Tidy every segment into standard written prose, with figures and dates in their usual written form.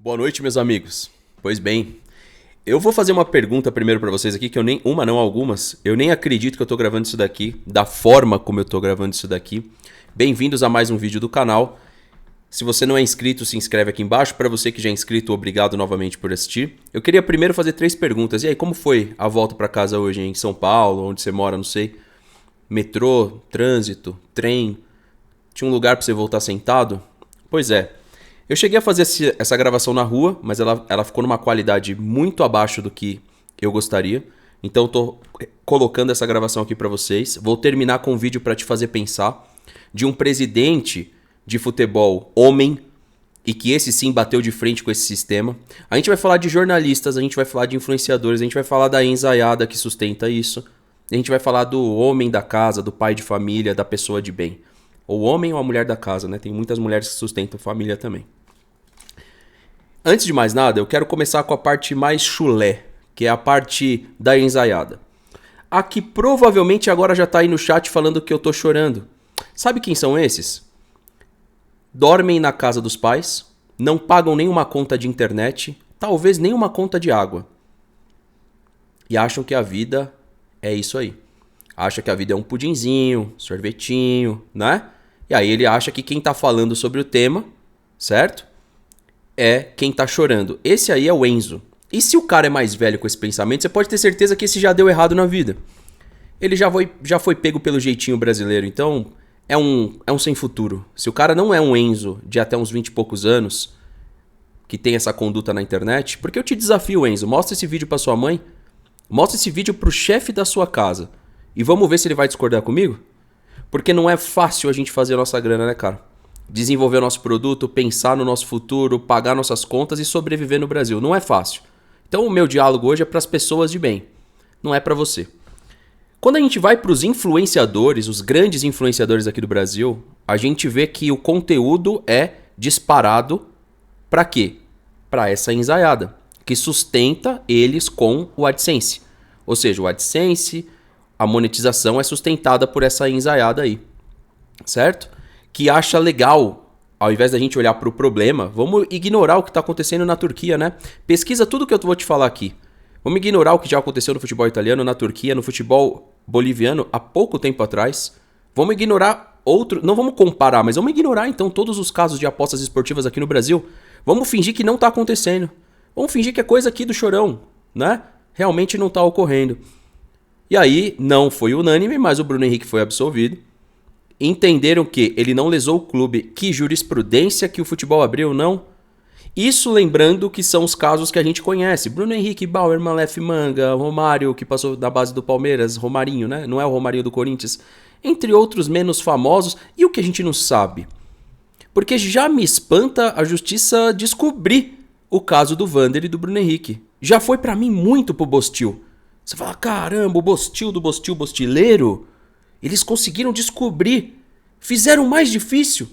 Boa noite, meus amigos. Pois bem, eu vou fazer uma pergunta primeiro pra vocês aqui, que eu nem, uma não, algumas. Eu nem acredito que eu tô gravando isso daqui, da forma como eu tô gravando isso daqui. Bem-vindos a mais um vídeo do canal. Se você não é inscrito, se inscreve aqui embaixo. Para você que já é inscrito, obrigado novamente por assistir. Eu queria primeiro fazer 3 perguntas. E aí, como foi a volta pra casa hoje em São Paulo, onde você mora, não sei? Metrô, trânsito, trem? Tinha um lugar pra você voltar sentado? Pois é. Eu cheguei a fazer essa gravação na rua, mas ela ficou numa qualidade muito abaixo do que eu gostaria. Então eu tô colocando essa gravação aqui pra vocês. Vou terminar com um vídeo pra te fazer pensar de um presidente de futebol homem e que esse sim bateu de frente com esse sistema. A gente vai falar de jornalistas, a gente vai falar de influenciadores, a gente vai falar da enzaiada que sustenta isso. A gente vai falar do homem da casa, do pai de família, da pessoa de bem. Ou o homem ou a mulher da casa, né? Tem muitas mulheres que sustentam família também. Antes de mais nada, eu quero começar com a parte mais chulé, que é a parte da enzaiada. A que provavelmente agora já tá aí no chat falando que eu tô chorando. Sabe quem são esses? Dormem na casa dos pais, não pagam nenhuma conta de internet, talvez nenhuma conta de água. E acham que a vida é isso aí. Acha que a vida é um pudinzinho, sorvetinho, né? E aí ele acha que quem tá falando sobre o tema, certo? É quem tá chorando. Esse aí é o Enzo. E se o cara é mais velho com esse pensamento, você pode ter certeza que esse já deu errado na vida. Ele já foi pego pelo jeitinho brasileiro, então é um sem futuro. Se o cara não é um Enzo de até uns 20 e poucos anos, que tem essa conduta na internet, porque eu te desafio, Enzo, mostra esse vídeo pra sua mãe, mostra esse vídeo pro chefe da sua casa, e vamos ver se ele vai discordar comigo? Porque não é fácil a gente fazer a nossa grana, né, cara? Desenvolver o nosso produto, pensar no nosso futuro, pagar nossas contas e sobreviver no Brasil. Não é fácil. Então o meu diálogo hoje é para as pessoas de bem, não é para você. Quando a gente vai para os influenciadores, os grandes influenciadores aqui do Brasil, a gente vê que o conteúdo é disparado para quê? Para essa enzaiada, que sustenta eles com o AdSense. Ou seja, o AdSense, a monetização é sustentada por essa enzaiada aí, certo? Que acha legal, ao invés da gente olhar para o problema, vamos ignorar o que está acontecendo na Turquia, né? Pesquisa tudo que eu vou te falar aqui. Vamos ignorar o que já aconteceu no futebol italiano, na Turquia, no futebol boliviano há pouco tempo atrás. Vamos ignorar outro, não vamos comparar, mas vamos ignorar então todos os casos de apostas esportivas aqui no Brasil. Vamos fingir que não está acontecendo. Vamos fingir que é coisa aqui do chorão, né? Realmente não está ocorrendo. E aí, não foi unânime, mas o Bruno Henrique foi absolvido. Entenderam que ele não lesou o clube. Que jurisprudência que o futebol abriu, não? Isso lembrando que são os casos que a gente conhece. Bruno Henrique, Bauer, Malef, Manga, Romário, que passou da base do Palmeiras, Romarinho, né? Não é o Romarinho do Corinthians. Entre outros menos famosos. E o que a gente não sabe? Porque já me espanta a justiça descobrir o caso do Vander e do Bruno Henrique. Já foi pra mim muito pro Bostil. Você fala, caramba, o Bostil do Bostil Bostileiro... Eles conseguiram descobrir, fizeram o mais difícil.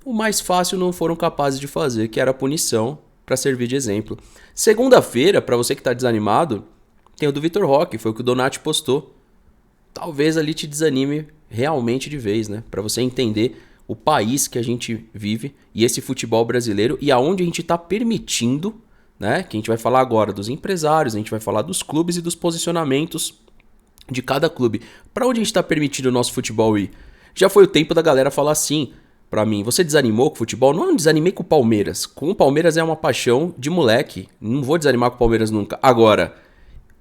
O mais fácil não foram capazes de fazer, que era a punição, para servir de exemplo. Segunda-feira, para você que está desanimado, tem o do Vitor Roque, foi o que o Donati postou. Talvez ali te desanime realmente de vez, né? Para você entender o país que a gente vive e esse futebol brasileiro e aonde a gente está permitindo, né? Que a gente vai falar agora dos empresários, a gente vai falar dos clubes e dos posicionamentos de cada clube. Para onde a gente está permitindo o nosso futebol ir? Já foi o tempo da galera falar assim para mim, você desanimou com o futebol? Não, eu desanimei com o Palmeiras. Com o Palmeiras é uma paixão de moleque. Não vou desanimar com o Palmeiras nunca. Agora,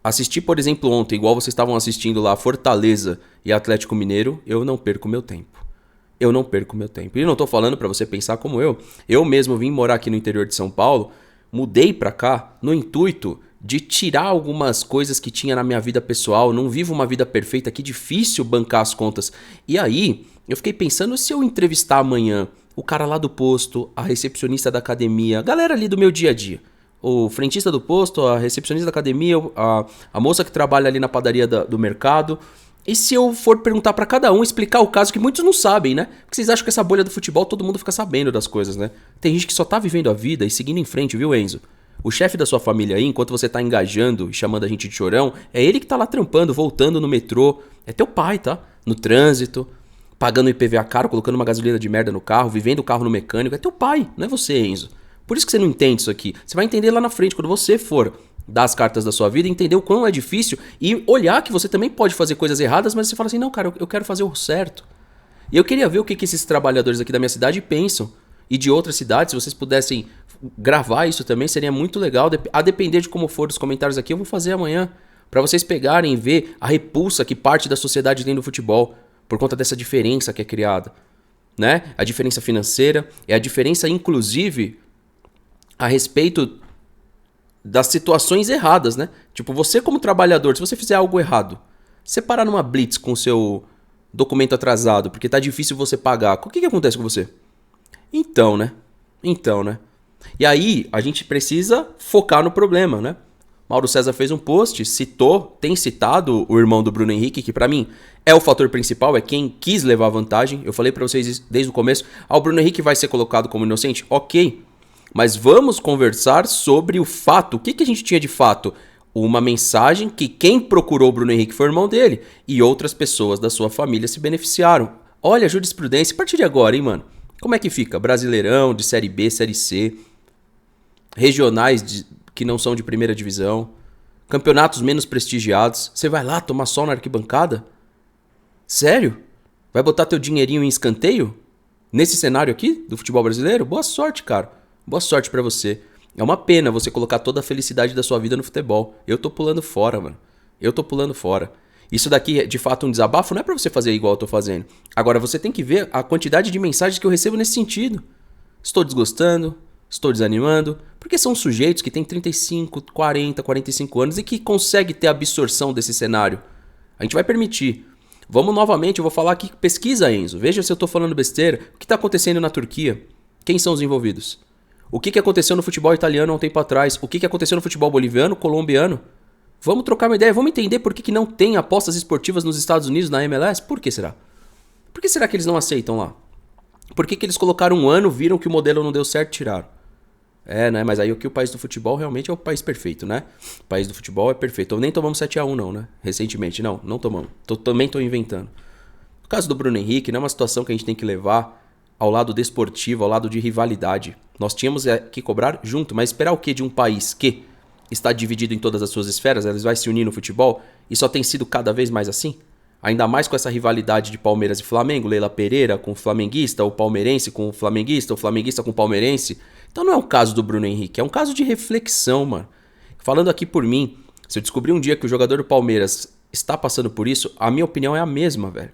assistir, por exemplo, ontem, igual vocês estavam assistindo lá, Fortaleza e Atlético Mineiro, eu não perco meu tempo. Eu não perco meu tempo. E não tô falando para você pensar como eu. Eu mesmo vim morar aqui no interior de São Paulo, mudei para cá no intuito de tirar algumas coisas que tinha na minha vida pessoal. Não vivo uma vida perfeita, que difícil bancar as contas. E aí, eu fiquei pensando, se eu entrevistar amanhã o cara lá do posto, a recepcionista da academia, a galera ali do meu dia a dia, o frentista do posto, a recepcionista da academia, a moça que trabalha ali na padaria do mercado. E se eu for perguntar pra cada um, explicar o caso que muitos não sabem, né? Porque vocês acham que essa bolha do futebol todo mundo fica sabendo das coisas, né? Tem gente que só tá vivendo a vida e seguindo em frente, viu, Enzo? O chefe da sua família aí, enquanto você tá engajando e chamando a gente de chorão, é ele que tá lá trampando, voltando no metrô. É teu pai, tá? No trânsito, pagando IPVA caro, colocando uma gasolina de merda no carro, vivendo o carro no mecânico. É teu pai, não é você, Enzo. Por isso que você não entende isso aqui. Você vai entender lá na frente, quando você for dar as cartas da sua vida, entender o quão é difícil e olhar que você também pode fazer coisas erradas, mas você fala assim, não, cara, eu quero fazer o certo. E eu queria ver o que esses trabalhadores aqui da minha cidade pensam. E de outras cidades, se vocês pudessem gravar isso também, seria muito legal. A depender de como for os comentários aqui, eu vou fazer amanhã. Pra vocês pegarem e ver a repulsa que parte da sociedade tem no futebol. Por conta dessa diferença que é criada. Né? A diferença financeira. É a diferença, inclusive, a respeito das situações erradas, né? Tipo, você como trabalhador, se você fizer algo errado, você parar numa blitz com o seu documento atrasado, porque tá difícil você pagar, o que acontece com você? Então, né? E aí, a gente precisa focar no problema, né? Mauro César fez um post, tem citado o irmão do Bruno Henrique, que pra mim é o fator principal, é quem quis levar vantagem. Eu falei pra vocês isso desde o começo. O Bruno Henrique vai ser colocado como inocente? Ok. Mas vamos conversar sobre o fato. O que a gente tinha de fato? Uma mensagem que quem procurou o Bruno Henrique foi o irmão dele. E outras pessoas da sua família se beneficiaram. Olha a jurisprudência. A partir de agora, hein, mano? Como é que fica? Brasileirão, de Série B, Série C. Regionais que não são de primeira divisão. Campeonatos menos prestigiados. Você vai lá tomar sol na arquibancada? Sério? Vai botar teu dinheirinho em escanteio? Nesse cenário aqui do futebol brasileiro? Boa sorte, cara. Boa sorte pra você. É uma pena você colocar toda a felicidade da sua vida no futebol. Eu tô pulando fora, mano. Eu tô pulando fora. Isso daqui é de fato um desabafo, não é pra você fazer igual eu tô fazendo. Agora você tem que ver a quantidade de mensagens que eu recebo nesse sentido. Estou desgostando, estou desanimando, porque são sujeitos que têm 35, 40, 45 anos e que conseguem ter absorção desse cenário. A gente vai permitir. Vamos novamente, eu vou falar aqui, pesquisa, Enzo. Veja se eu tô falando besteira. O que tá acontecendo na Turquia? Quem são os envolvidos? O que aconteceu no futebol italiano há um tempo atrás? O que aconteceu no futebol boliviano, colombiano? Vamos trocar uma ideia, vamos entender por que não tem apostas esportivas nos Estados Unidos, na MLS? Por que será? Por que será que eles não aceitam lá? Por que eles colocaram um ano, viram que o modelo não deu certo e tiraram? Né? Mas aí o que o país do futebol realmente é o país perfeito, né? O país do futebol é perfeito. Ou nem tomamos 7-1 não, né? Recentemente, não tomamos. Também tô inventando. No caso do Bruno Henrique, não é uma situação que a gente tem que levar ao lado desportivo, ao lado de rivalidade. Nós tínhamos que cobrar junto, mas esperar o quê de um país que está dividido em todas as suas esferas, eles vai se unir no futebol e só tem sido cada vez mais assim? Ainda mais com essa rivalidade de Palmeiras e Flamengo, Leila Pereira com o flamenguista, o palmeirense com o flamenguista com o palmeirense. Então não é um caso do Bruno Henrique, é um caso de reflexão, mano. Falando aqui por mim, se eu descobrir um dia que o jogador do Palmeiras está passando por isso, a minha opinião é a mesma, velho.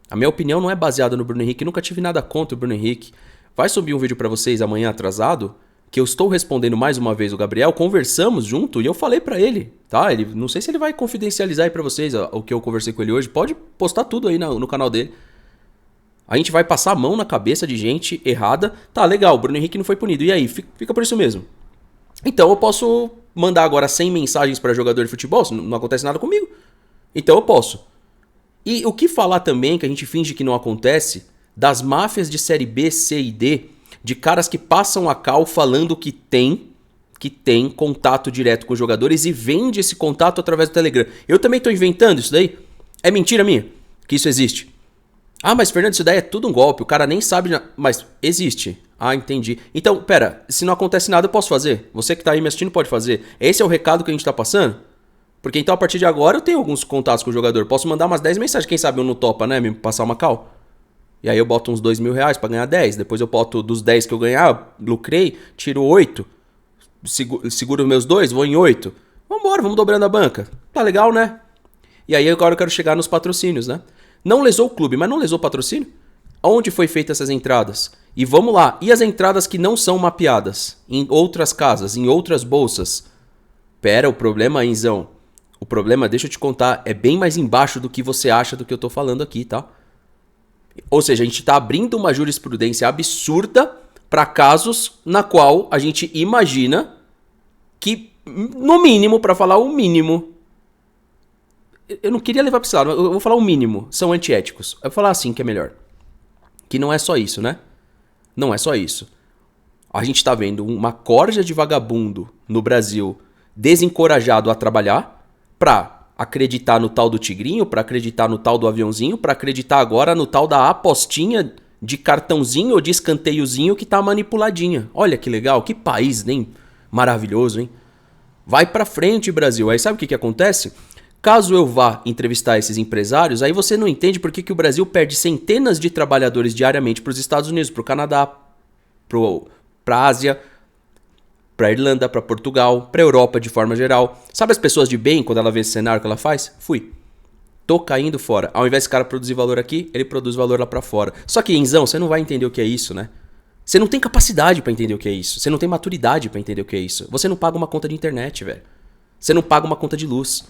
A minha opinião não é baseada no Bruno Henrique, nunca tive nada contra o Bruno Henrique. Vai subir um vídeo pra vocês amanhã atrasado, que eu estou respondendo mais uma vez o Gabriel, conversamos junto e eu falei pra ele, tá? Não sei se ele vai confidencializar aí pra vocês o que eu conversei com ele hoje, pode postar tudo aí no canal dele. A gente vai passar a mão na cabeça de gente errada. Tá, legal, o Bruno Henrique não foi punido. E aí, fica por isso mesmo. Então eu posso mandar agora 100 mensagens pra jogador de futebol, se não acontece nada comigo. Então eu posso. E o que falar também, que a gente finge que não acontece, das máfias de série B, C e D, de caras que passam a cal falando que tem contato direto com os jogadores e vende esse contato através do Telegram. Eu também tô inventando isso daí? É mentira minha que isso existe. Ah, mas Fernando, isso daí é tudo um golpe, o cara nem sabe, mas existe. Ah, entendi. Então, pera, se não acontece nada eu posso fazer? Você que tá aí me assistindo pode fazer? Esse é o recado que a gente tá passando? Porque então a partir de agora eu tenho alguns contatos com o jogador. Posso mandar umas 10 mensagens, quem sabe eu não topa, né? Me passar uma cal. E aí eu boto uns R$2.000 pra ganhar 10. Depois eu boto dos 10 que eu ganhar, lucrei, tiro 8. Seguro meus 2, vou em 8. Vambora, vamos dobrando a banca. Tá legal, né? E aí agora eu quero chegar nos patrocínios, né? Não lesou o clube, mas não lesou o patrocínio? Onde foi feitas essas entradas? E vamos lá, e as entradas que não são mapeadas? Em outras casas, em outras bolsas? Pera, o problema, Enzão, o problema, deixa eu te contar, é bem mais embaixo do que você acha do que eu tô falando aqui, tá? Ou seja, a gente tá abrindo uma jurisprudência absurda para casos na qual a gente imagina que, no mínimo, para falar o mínimo, eu não queria levar para esse lado, eu vou falar o mínimo, são antiéticos. Eu vou falar assim que é melhor. Que não é só isso, né? Não é só isso. A gente tá vendo uma corja de vagabundo no Brasil desencorajado a trabalhar pra acreditar no tal do tigrinho, pra acreditar no tal do aviãozinho, pra acreditar agora no tal da apostinha de cartãozinho ou de escanteiozinho que tá manipuladinha. Olha que legal, que país, hein? Maravilhoso, hein? Vai pra frente, Brasil. Aí sabe o que acontece? Caso eu vá entrevistar esses empresários, aí você não entende por que o Brasil perde centenas de trabalhadores diariamente para os Estados Unidos, para o Canadá, para a Ásia, para a Irlanda, para Portugal, para a Europa de forma geral. Sabe as pessoas de bem, quando ela vê esse cenário que ela faz? Fui. Tô caindo fora. Ao invés desse cara produzir valor aqui, ele produz valor lá pra fora. Só que, Enzão, você não vai entender o que é isso, né? Você não tem capacidade pra entender o que é isso. Você não tem maturidade pra entender o que é isso. Você não paga uma conta de internet, velho. Você não paga uma conta de luz.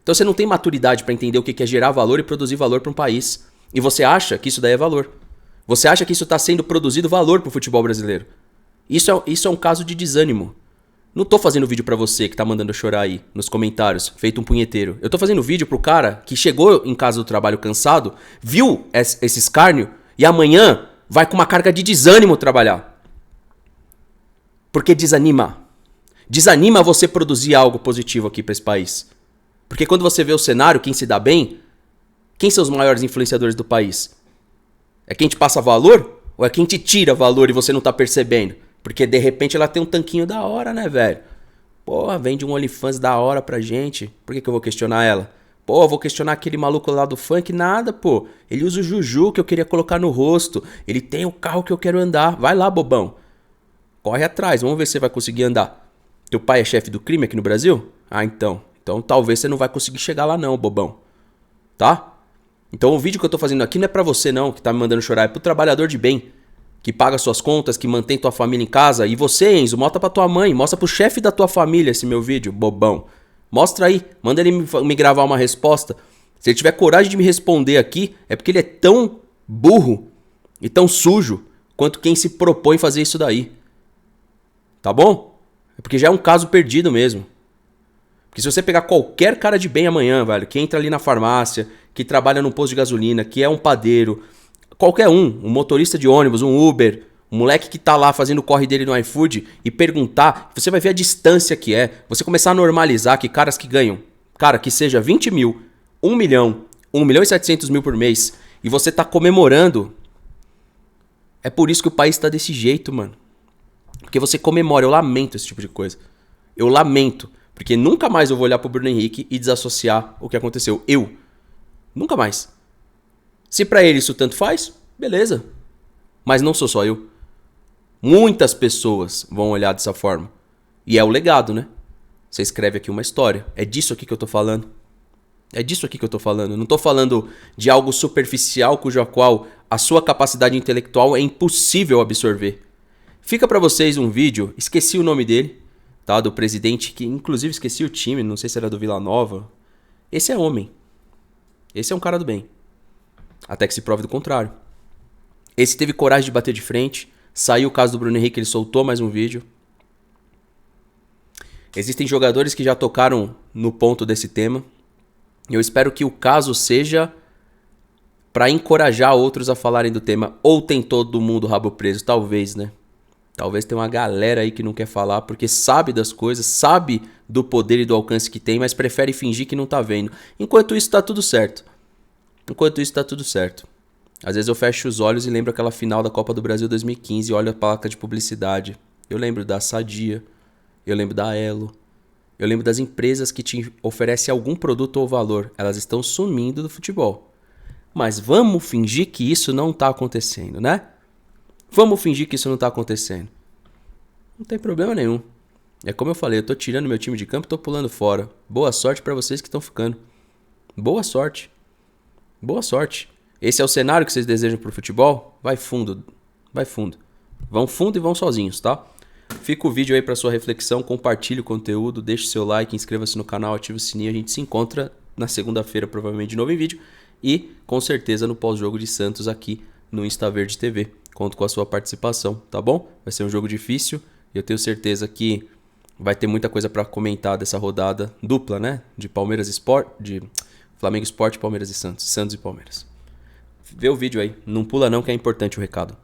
Então você não tem maturidade pra entender o que é gerar valor e produzir valor pra um país. E você acha que isso daí é valor. Você acha que isso tá sendo produzido valor pro futebol brasileiro. Isso é um caso de desânimo. Não tô fazendo vídeo pra você que tá mandando chorar aí nos comentários, feito um punheteiro. Eu tô fazendo vídeo pro cara que chegou em casa do trabalho cansado, viu esse escárnio e amanhã vai com uma carga de desânimo trabalhar. Porque desanima. Desanima você produzir algo positivo aqui pra esse país. Porque quando você vê o cenário, quem se dá bem, quem são os maiores influenciadores do país? É quem te passa valor ou é quem te tira valor e você não tá percebendo? Porque de repente ela tem um tanquinho da hora, né, velho? Porra, vende um OnlyFans da hora pra gente. Por que eu vou questionar ela? Pô, eu vou questionar aquele maluco lá do funk? Nada, pô. Ele usa o Juju que eu queria colocar no rosto. Ele tem o carro que eu quero andar. Vai lá, bobão. Corre atrás, vamos ver se você vai conseguir andar. Teu pai é chefe do crime aqui no Brasil? Ah, então. Então talvez você não vai conseguir chegar lá não, bobão. Tá? Então o vídeo que eu tô fazendo aqui não é pra você não, que tá me mandando chorar. É pro trabalhador de bem. Que paga suas contas, que mantém tua família em casa. E você, Enzo, mostra pra tua mãe, mostra pro chefe da tua família esse meu vídeo, bobão. Mostra aí, manda ele me gravar uma resposta. Se ele tiver coragem de me responder aqui, é porque ele é tão burro e tão sujo quanto quem se propõe fazer isso daí. Tá bom? É porque já é um caso perdido mesmo. Porque se você pegar qualquer cara de bem amanhã, velho, que entra ali na farmácia, que trabalha num posto de gasolina, que é um padeiro, qualquer um motorista de ônibus, um Uber, um moleque que tá lá fazendo o corre dele no iFood e perguntar, você vai ver a distância que é. Você começar a normalizar que caras que ganham, cara, que seja 20 mil, 1 milhão, 1 milhão e 700 mil por mês, e você tá comemorando. É por isso que o país tá desse jeito, mano. Porque você comemora, eu lamento esse tipo de coisa. Eu lamento, porque nunca mais eu vou olhar pro Bruno Henrique e desassociar o que aconteceu. Nunca mais. Se pra ele isso tanto faz, beleza. Mas não sou só eu. Muitas pessoas vão olhar dessa forma. E é o legado, né? Você escreve aqui uma história. É disso aqui que eu tô falando. É disso aqui que eu tô falando. Eu não tô falando de algo superficial cujo qual a sua capacidade intelectual é impossível absorver. Fica pra vocês um vídeo, esqueci o nome dele, tá? Do presidente, que inclusive esqueci o time, não sei se era do Vila Nova. Esse é homem. Esse é um cara do bem. Até que se prove do contrário. Esse teve coragem de bater de frente. Saiu o caso do Bruno Henrique, ele soltou mais um vídeo. Existem jogadores que já tocaram no ponto desse tema. E eu espero que o caso seja para encorajar outros a falarem do tema. Ou tem todo mundo rabo preso? Talvez, né? Talvez tenha uma galera aí que não quer falar porque sabe das coisas, sabe do poder e do alcance que tem, mas prefere fingir que não tá vendo. Enquanto isso tá tudo certo. Às vezes eu fecho os olhos e lembro aquela final da Copa do Brasil 2015 e olho a placa de publicidade. Eu lembro da Sadia, eu lembro da Elo, eu lembro das empresas que te oferecem algum produto ou valor. Elas estão sumindo do futebol. Mas vamos fingir que isso não tá acontecendo, né? Vamos fingir que isso não tá acontecendo. Não tem problema nenhum. É como eu falei, eu tô tirando meu time de campo e tô pulando fora. Boa sorte pra vocês que estão ficando. Boa sorte. Boa sorte. Esse é o cenário que vocês desejam pro futebol? Vai fundo. Vai fundo. Vão fundo e vão sozinhos, tá? Fica o vídeo aí pra sua reflexão. Compartilhe o conteúdo. Deixe seu like, inscreva-se no canal, ative o sininho. A gente se encontra na segunda-feira, provavelmente de novo em vídeo. E, com certeza, no pós-jogo de Santos aqui no Insta Verde TV. Conto com a sua participação, tá bom? Vai ser um jogo difícil e eu tenho certeza que vai ter muita coisa pra comentar dessa rodada dupla, né? De Palmeiras Sport, de Flamengo Sport, Palmeiras e Santos. Santos e Palmeiras. Vê o vídeo aí. Não pula não que é importante o recado.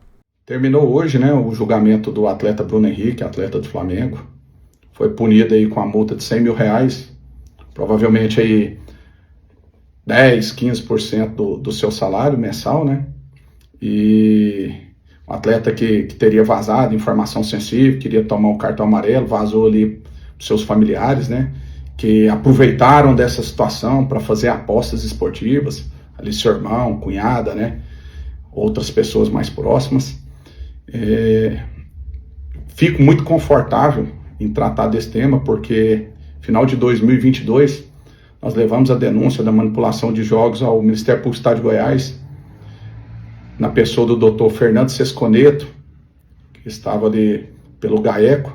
Terminou hoje, né, o julgamento do atleta Bruno Henrique, atleta do Flamengo. Foi punido aí com a multa de 100 mil reais. Provavelmente aí 10, 15% do seu salário mensal, né? e um atleta que teria vazado informação sensível, queria tomar um cartão amarelo, vazou ali para seus familiares, né, que aproveitaram dessa situação para fazer apostas esportivas, ali seu irmão, cunhada, né, outras pessoas mais próximas. Fico muito confortável em tratar desse tema, porque final de 2022 nós levamos a denúncia da manipulação de jogos ao Ministério Público do Estado de Goiás, na pessoa do Dr. Fernando Sesconeto, que estava ali pelo GAECO,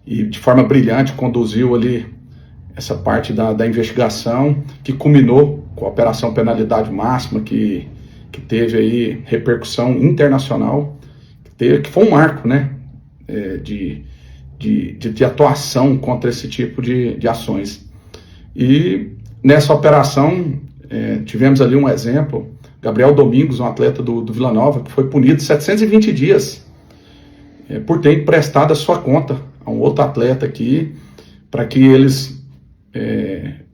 e de forma brilhante conduziu ali essa parte da investigação, que culminou com a Operação Penalidade Máxima, que teve aí repercussão internacional, que foi um marco, né, de atuação contra esse tipo de ações. E nessa operação tivemos ali um exemplo, Gabriel Domingos, um atleta do Vila Nova, que foi punido 720 dias por ter emprestado a sua conta a um outro atleta aqui, para que eles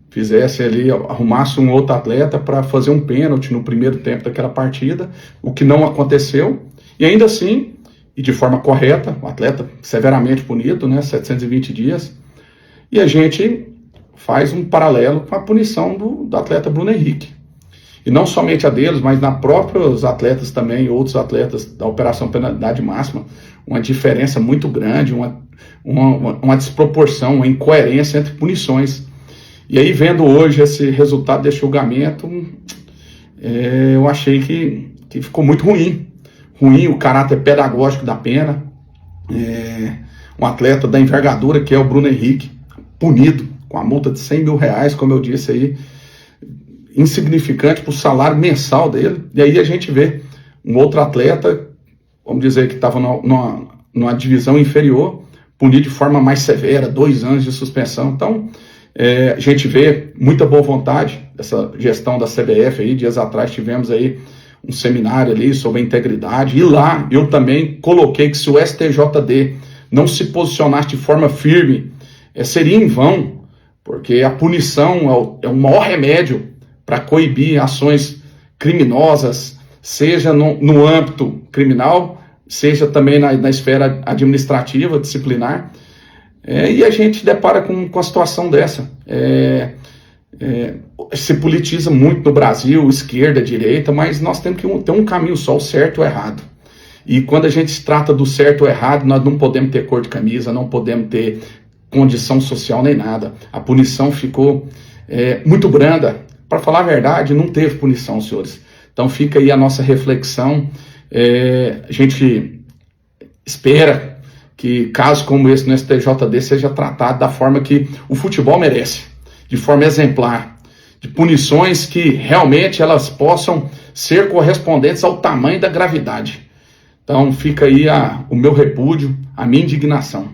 fizessem ali, arrumassem um outro atleta para fazer um pênalti no primeiro tempo daquela partida, o que não aconteceu, e ainda assim, e de forma correta, o atleta severamente punido, né, 720 dias, e a gente faz um paralelo com a punição do atleta Bruno Henrique. E não somente a deles, mas na próprios atletas também, outros atletas da Operação Penalidade Máxima, uma diferença muito grande, uma desproporção, uma incoerência entre punições. E aí, vendo hoje esse resultado desse julgamento, eu achei que ficou muito ruim o caráter pedagógico da pena. Um atleta da envergadura que é o Bruno Henrique, punido com a multa de 100 mil reais, como eu disse aí, insignificante para o salário mensal dele. E aí a gente vê um outro atleta, vamos dizer que estava numa divisão inferior, punido de forma mais severa, 2 anos de suspensão. Então, a gente vê muita boa vontade dessa gestão da CBF aí. Dias atrás tivemos aí um seminário ali sobre a integridade, e lá eu também coloquei que se o STJD não se posicionasse de forma firme, seria em vão, porque a punição é o maior remédio para coibir ações criminosas, seja no âmbito criminal, seja também na esfera administrativa, disciplinar. E a gente depara com a situação dessa. Se politiza muito no Brasil, esquerda, direita, mas nós temos que ter um caminho só, o certo e o errado. E quando a gente trata do certo ou errado, nós não podemos ter cor de camisa, não podemos ter condição social nem nada. A punição ficou muito branda. Para falar a verdade, não teve punição, senhores. Então fica aí a nossa reflexão. A gente espera que casos como esse no STJD seja tratado da forma que o futebol merece, de forma exemplar, de punições que realmente elas possam ser correspondentes ao tamanho da gravidade. Então fica aí o meu repúdio, a minha indignação.